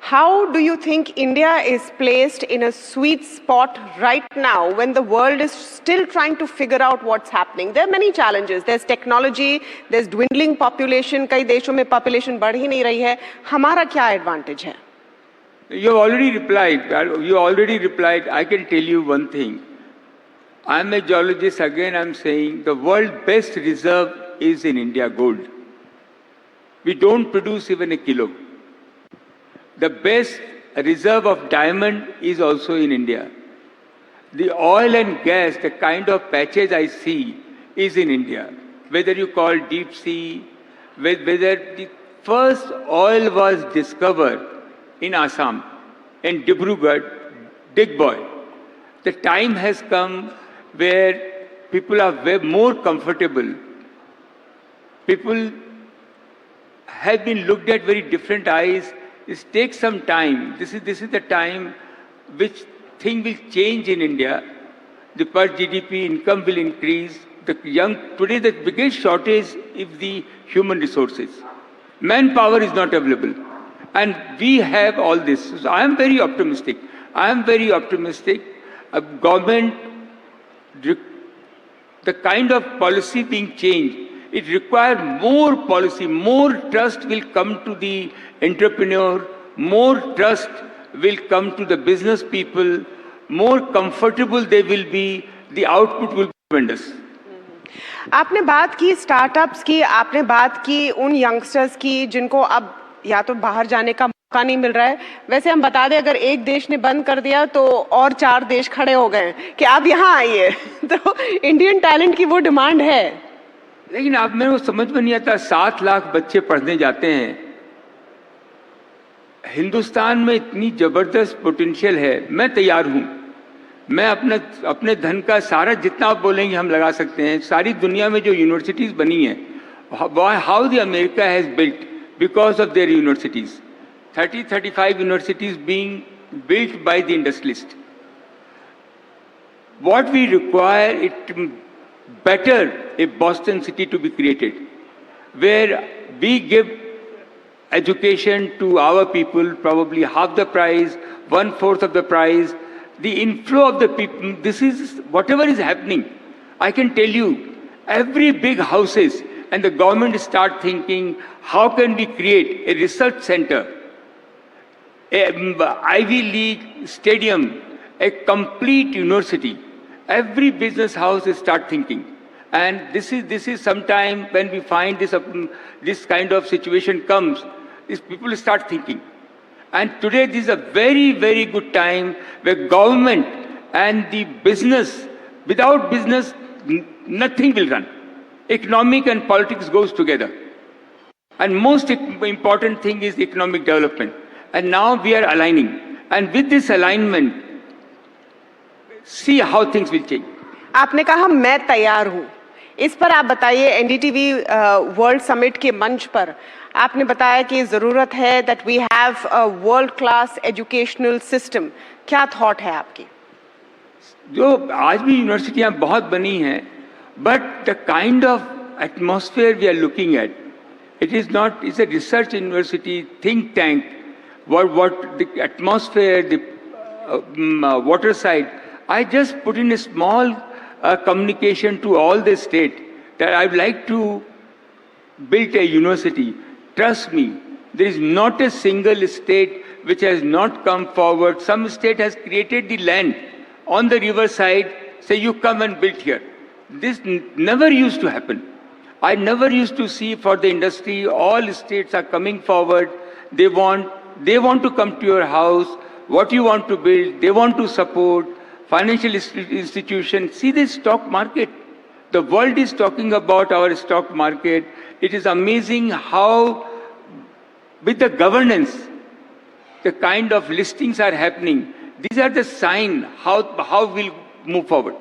How do you think India is placed in a sweet spot right now when the world is still trying to figure out what's happening? There are many challenges. There's technology, there's dwindling population. कई देशों में population बढ़ ही नहीं रही है. हमारा क्या advantage है? You have already replied. You already replied. I can tell you one thing. I am a geologist. Again, I am saying the world's best reserve is in India, gold. We don't produce even a kilo. The best reserve of diamond is also in India. The oil and gas, the kind of patches I see, is in India. Whether you call deep sea, whether the first oil was discovered in Assam, in Dibrugarh, Digboy. The time has come where people are more comfortable. People have been looked at very different eyes. It takes some time. This is the time which thing will change in India. The per GDP income will increase. Today the biggest shortage is the human resources. Manpower is not available. And we have all this. So I am very optimistic. Government, the kind of policy being changed, it requires more policy, more trust will come to the entrepreneur, more trust will come to the business people, more comfortable they will be, the output will be tremendous. आपने बात की startups की, आपने बात की उन youngsters की जिनको अब या तो बाहर जाने का मौका नहीं मिल रहा है. वैसे हम बता दें, अगर एक देश ने बंद कर दिया तो और 4 देश खड़े हो गए कि आप यहाँ आइए. तो इंडियन टैलेंट की वो डिमांड है. लेकिन आप मेरे को समझ में नहीं आता, 7 लाख बच्चे पढ़ने जाते हैं. हिंदुस्तान में इतनी जबरदस्त पोटेंशियल है. मैं तैयार हूँ. मैं अपने धन का सारा जितना आप बोलेंगे हम लगा सकते हैं. सारी दुनिया में जो यूनिवर्सिटीज बनी है, how the America has built because of their universities. 35 universities being built by the industrialists. What we require it better a Boston city to be created, where we give education to our people, probably half the price, 1/4 of the price. The inflow of the people, this is whatever is happening. I can tell you, every big houses, and the government start thinking, how can we create a research center, Ivy League stadium, a complete university. Every business house start thinking. And this is sometime when we find this kind of situation comes, these people start thinking. And today this is a very, very good time where government and the business, without business, nothing will run. Economic and politics goes together. And most important thing is economic development. And now we are aligning. And with this alignment, see how things will change. आपने कहा मैं तैयार हूँ. इस पर आप बताइए, NDTV world summit के मंच पर आपने बताया कि ज़रूरत है that we have a world class educational system. क्या थॉट है आपकी? जो आज भी यूनिवर्सिटियाँ बहुत बनी हैं, but the kind of atmosphere we are looking at, it's a research university, think tank, what the atmosphere, the water side. I just put in a small communication to all the state that I'd like to build a university. Trust me, there is not a single state which has not come forward. Some state has created the land on the river side, say you come and build here. This never used to happen. I never used to see for the industry, all states are coming forward. They want to come to your house. What you want to build, they want to support. Financial institutions, see the stock market. The world is talking about our stock market. It is amazing how, with the governance, the kind of listings are happening. These are the sign how we'll move forward.